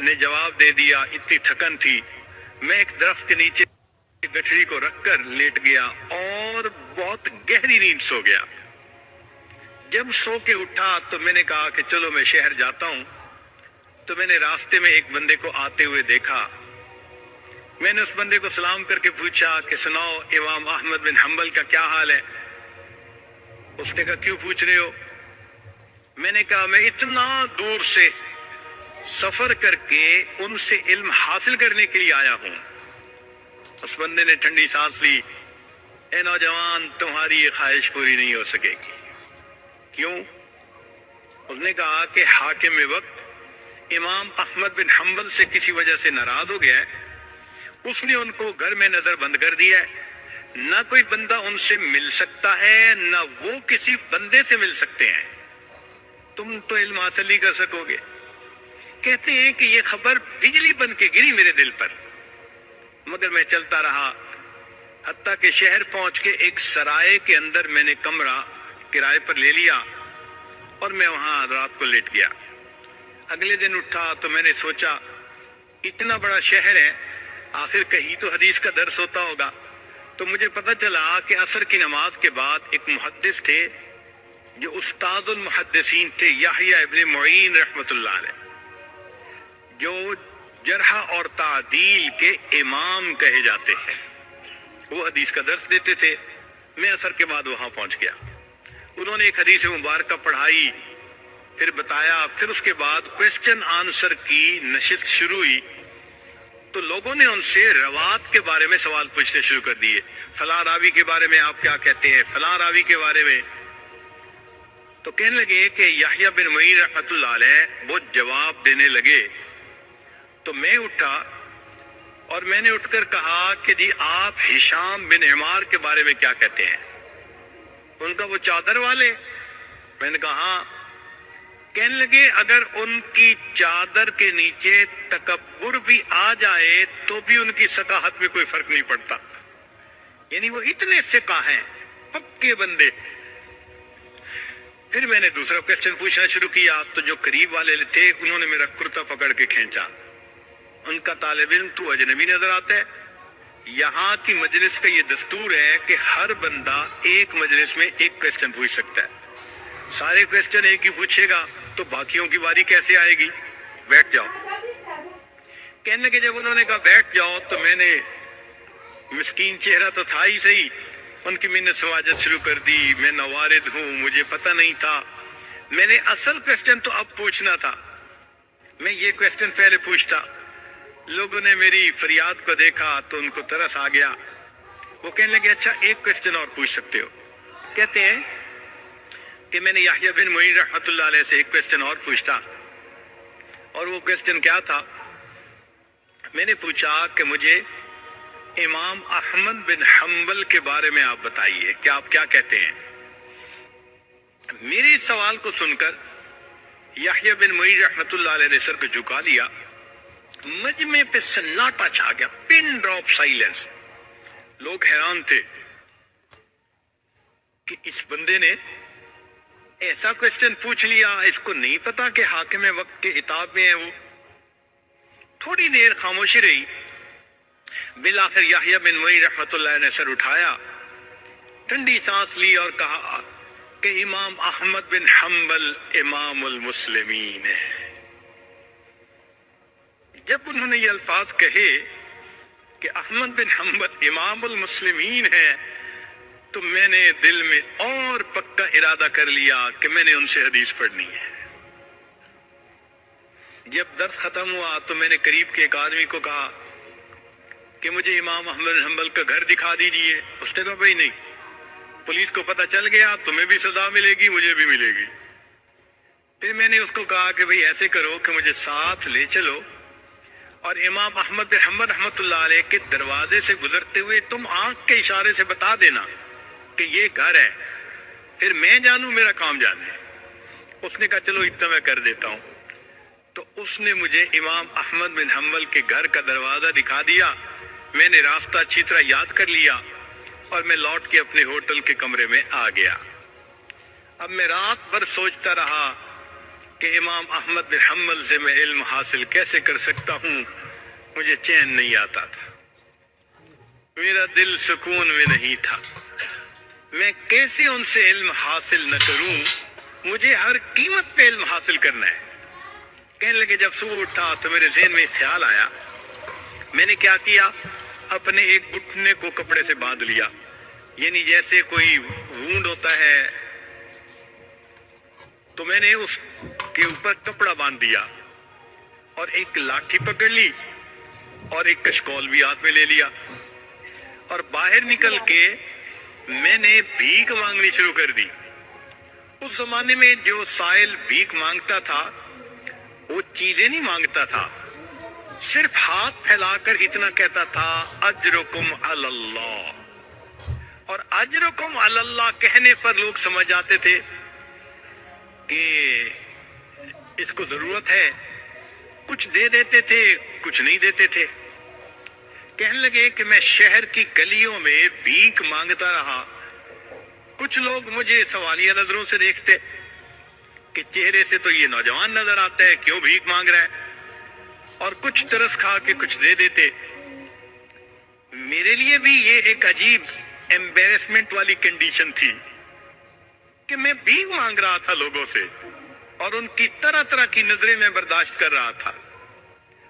نے جواب دے دیا، اتنی تھکن تھی، میں ایک درخت کے نیچے گٹھڑی کو رکھ کر لیٹ گیا اور بہت گہری نیند سو گیا۔ جب سو کے اٹھا تو میں نے کہا کہ چلو میں شہر جاتا ہوں، تو میں نے راستے میں ایک بندے کو آتے ہوئے دیکھا۔ میں نے اس بندے کو سلام کر کے پوچھا کہ سناؤ امام احمد بن حنبل کا کیا حال ہے؟ اس نے کہا کیوں پوچھ رہے ہو؟ میں نے کہا میں اتنا دور سے سفر کر کے ان سے علم حاصل کرنے کے لیے آیا ہوں۔ اس بندے نے ٹھنڈی سانس لی، اے نوجوان تمہاری یہ خواہش پوری نہیں ہو سکے گی۔ کیوں؟ اس نے کہا کہ حاکم وقت امام احمد بن حنبل سے کسی وجہ سے ناراض ہو گیا ہے، اس نے ان کو گھر میں نظر بند کر دیا ہے، نہ کوئی بندہ ان سے مل سکتا ہے نہ وہ کسی بندے سے مل سکتے ہیں، تم تو علم حاصل نہیں کر سکو گے۔ کہتے ہیں کہ یہ خبر بجلی بن کے گری میرے دل پر، مگر میں چلتا رہا حتیٰ کہ شہر پہنچ کے ایک سرائے کے اندر میں نے کمرہ کرائے پر لے لیا اور میں وہاں رات کو لیٹ گیا۔ اگلے دن اٹھا تو میں نے سوچا اتنا بڑا شہر ہے، آخر کہیں تو حدیث کا درس ہوتا ہوگا۔ تو مجھے پتہ چلا کہ عصر کی نماز کے بعد ایک محدث تھے جو استاد المحدثین تھے، یحییٰ ابن معین رحمۃ اللہ علیہ، جو جرح اور تعدیل کے امام کہے جاتے ہیں، وہ حدیث کا درس دیتے تھے۔ میں عصر کے بعد وہاں پہنچ گیا، انہوں نے ایک حدیث مبارکہ پڑھائی، پھر بتایا، پھر اس کے بعد کوسچن آنسر کی نشست شروع ہوئی۔ تو لوگوں نے ان سے روات کے بارے میں سوال پوچھنے شروع کر دیے، فلاں راوی کے بارے میں آپ کیا کہتے ہیں، فلاں راوی کے بارے میں۔ تو کہنے لگے کہ یحییٰ بن معین رحمۃ اللہ علیہ وہ جواب دینے لگے۔ تو میں اٹھا اور میں نے اٹھ کر کہا کہ جی آپ ہشام بن عمار کے بارے میں کیا کہتے ہیں؟ ان کا وہ چادر والے؟ میں نے کہا ہاں۔ کہنے لگے اگر ان کی چادر کے نیچے تکبر بھی آ جائے تو بھی ان کی ثقافت میں کوئی فرق نہیں پڑتا، یعنی وہ اتنے ثقہ ہیں، پکے بندے۔ پھر میں نے دوسرا کوسچن پوچھنا شروع کیا تو جو قریب والے تھے انہوں نے میرا کرتا پکڑ کے کھینچا، ان کا طالب علم تو اجنبی نظر آتا ہے۔ یہاں کی مجلس کا یہ دستور ہے کہ ہر بندہ ایک مجلس میں ایک کوسچن پوچھ سکتا ہے، سارے کوسچن ایک ہی پوچھے گا تو باقیوں کی باری کیسے آئے گی؟ بیٹھ جاؤ۔ کہنے لگے جب انہوں نے کہا بیٹھ جاؤ تو میں نے، مسکین چہرہ تو تھا ہی صحیح، ان کی منت سماجت شروع کر دی، میں نوارد ہوں، مجھے پتہ نہیں تھا، میں نے اصل کوسچن تو اب پوچھنا تھا، میں یہ کوسچن پہلے پوچھتا۔ لوگوں نے میری فریاد کو دیکھا تو ان کو ترس آ گیا، وہ کہنے لگے اچھا ایک کوسچن اور پوچھ سکتے ہو۔ کہتے ہیں کہ میں نے یحییٰ بن معین رحمۃ اللہ علیہ سے ایک کوسچن اور پوچھتا، اور وہ کوسچن کیا تھا؟ میں نے پوچھا کہ مجھے امام احمد بن حنبل کے بارے میں آپ بتائیے کہ آپ کیا کہتے ہیں۔ میرے سوال کو سن کر یحییٰ بن معین رحمۃ اللہ علیہ نے سر کو جھکا لیا، مجمع پہ سناٹا چھا گیا، پن ڈراپ سائلنس۔ لوگ حیران تھے کہ اس بندے نے ایسا کوسچن پوچھ لیا، اس کو نہیں پتا کہ حاکم وقت کے عتاب میں ہے وہ۔ تھوڑی دیر خاموشی رہی، بالآخر یحییٰ بن معین رحمۃ اللہ نے سر اٹھایا، ٹھنڈی سانس لی اور کہا کہ امام احمد بن حنبل امام المسلمین ہے۔ جب انہوں نے یہ الفاظ کہے کہ احمد بن حنبل امام المسلمین ہے تو میں نے دل میں اور پکا ارادہ کر لیا کہ میں نے ان سے حدیث پڑھنی ہے۔ جب درس ختم ہوا تو میں نے قریب کے ایک آدمی کو کہا کہ مجھے امام احمد بن حنبل کا گھر دکھا دیجئے۔ اس نے کہا بھائی نہیں، پولیس کو پتہ چل گیا تمہیں بھی سزا ملے گی، مجھے بھی ملے گی۔ پھر میں نے اس کو کہا کہ بھائی ایسے کرو کہ مجھے ساتھ لے چلو اور امام احمد بن حنبل رحمۃ اللہ علیہ کے دروازے سے گزرتے ہوئے تم آنکھ کے اشارے سے بتا دینا کہ یہ گھر ہے، پھر میں جانوں میرا کام جانے۔ اس نے کہا چلو اتنا میں کر دیتا ہوں۔ تو اس نے مجھے امام احمد بن حنبل کے گھر کا دروازہ دکھا دیا، میں نے راستہ اچھی طرح یاد کر لیا اور میں لوٹ کے اپنے ہوٹل کے کمرے میں آ گیا۔ اب میں رات بھر سوچتا رہا کہ امام احمد بن حنبل سے میں علم حاصل کیسے کر سکتا ہوں، مجھے چین نہیں آتا تھا، میرا دل سکون میں نہیں تھا، میں کیسے ان سے علم حاصل نہ کروں، مجھے ہر قیمت پہ علم حاصل کرنا ہے۔ کہنے لگے جب صبح اٹھا تو میرے ذہن میں ایک خیال آیا، میں نے کیا کیا، اپنے ایک گھٹنے کو کپڑے سے باندھ لیا، یعنی جیسے کوئی وونڈ ہوتا ہے تو میں نے اس کے اوپر کپڑا باندھ دیا اور ایک لاٹھی پکڑ لی اور ایک کشکول بھی ہاتھ میں لے لیا اور باہر نکل کے میں نے بھیک مانگنی شروع کر دی۔ اس زمانے میں جو سائل بھیک مانگتا تھا وہ چیزیں نہیں مانگتا تھا، صرف ہاتھ پھیلا کر اتنا کہتا تھا اجرکم علی اللہ، اور اجرکم علی اللہ کہنے پر لوگ سمجھ جاتے تھے کہ اس کو ضرورت ہے، کچھ دے دیتے تھے کچھ نہیں دیتے تھے۔ کہنے لگے کہ میں شہر کی گلیوں میں بھیک مانگتا رہا، کچھ لوگ مجھے سوالیہ نظروں سے دیکھتے کہ چہرے سے تو یہ نوجوان نظر آتا ہے، کیوں بھیک مانگ رہا ہے، اور کچھ ترس کھا کے کچھ دے دیتے۔ میرے لیے بھی یہ ایک عجیب ایمبیرسمنٹ والی کنڈیشن تھی کہ میں بھیک مانگ رہا تھا لوگوں سے اور ان کی طرح طرح کی نظریں میں برداشت کر رہا تھا۔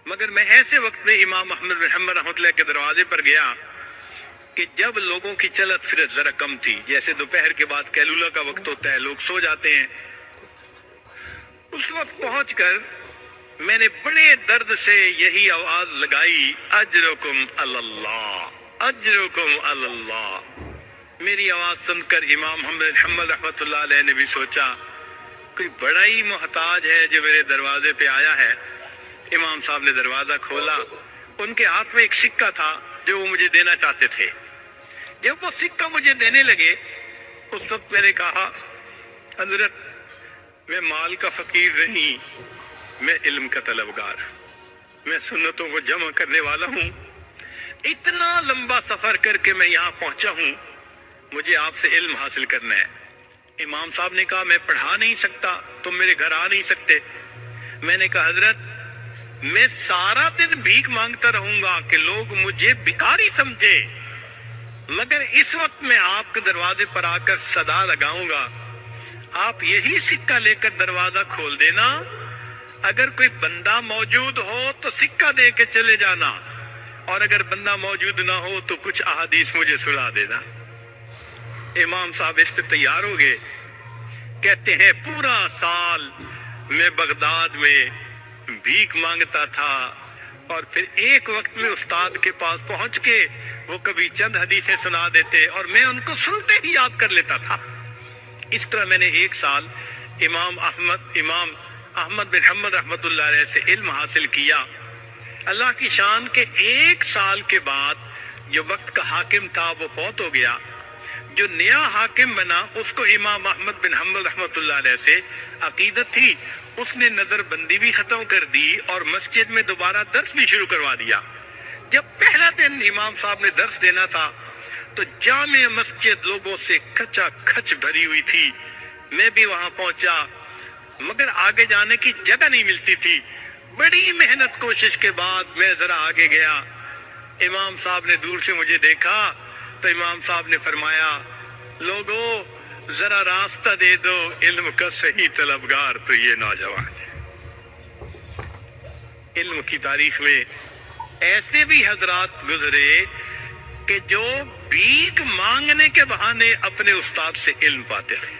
مگر میں ایسے وقت میں امام احمد بن حنبل رحمۃ اللہ کے دروازے پر گیا کہ جب لوگوں کی چلت پھرت ذرا کم تھی، جیسے دوپہر کے بعد قیلولہ کا وقت ہوتا ہے، لوگ سو جاتے ہیں۔ اس وقت پہنچ کر میں نے بڑے درد سے یہی آواز لگائی، اجرکم علی اللہ، اجرکم علی اللہ۔ میری آواز سن کر امام احمد بن حنبل رحمۃ اللہ علیہ نے بھی سوچا کوئی بڑا ہی محتاج ہے جو میرے دروازے پہ آیا ہے۔ امام صاحب نے دروازہ کھولا، ان کے ہاتھ میں ایک سکہ تھا جو وہ مجھے دینا چاہتے تھے۔ جب وہ سکہ مجھے دینے لگے اس وقت میں نے کہا حضرت میں مال کا فقیر نہیں، میں علم کا طلبگار، میں سنتوں کو جمع کرنے والا ہوں، اتنا لمبا سفر کر کے میں یہاں پہنچا ہوں، مجھے آپ سے علم حاصل کرنا ہے۔ امام صاحب نے کہا میں پڑھا نہیں سکتا، تم میرے گھر آ نہیں سکتے۔ میں نے کہا حضرت میں سارا دن بھیک مانگتا رہوں گا کہ لوگ مجھے بھکاری سمجھے، مگر اس وقت میں آپ کے دروازے پر آ کر صدا لگاؤں گا، آپ یہی سکہ لے کر دروازہ کھول دینا، اگر کوئی بندہ موجود ہو تو سکہ دے کے چلے جانا، اور اگر بندہ موجود نہ ہو تو کچھ احادیث مجھے سنا دینا۔ امام صاحب اس پہ تیار ہو گئے، کہتے ہیں پورا سال میں بغداد میں بھیک مانگتا تھا، اور پھر ایک وقت میں استاد کے پاس پہنچ کے وہ کبھی چند حدیثیں سنا دیتے اور میں ان کو سنتے ہی یاد کر لیتا تھا۔ اس طرح میں نے ایک سال امام احمد بن حنبل رحمۃ اللہ علیہ سے علم حاصل کیا۔ اللہ کی شان کے ایک سال کے بعد جو وقت کا حاکم تھا وہ فوت ہو گیا، جو نیا حاکم بنا اس کو امام احمد بن حنبل رحمۃ اللہ علیہ سے عقیدت تھی، اس نے نظر بندی بھی ختم کر دی اور مسجد میں دوبارہ درس بھی شروع کروا دیا۔ جب پہلا دن امام صاحب نے درس دینا تھا تو جامع مسجد لوگوں سے کھچا کھچ بھری ہوئی تھی، میں بھی وہاں پہنچا مگر آگے جانے کی جگہ نہیں ملتی تھی۔ بڑی محنت کوشش کے بعد میں ذرا آگے گیا، امام صاحب نے دور سے مجھے دیکھا تو امام صاحب نے فرمایا لوگو ذرا راستہ دے دو، علم کا صحیح طلبگار تو یہ نوجوان ہے۔ علم کی تاریخ میں ایسے بھی حضرات گزرے کہ جو بھیک مانگنے کے بہانے اپنے استاد سے علم پاتے تھے۔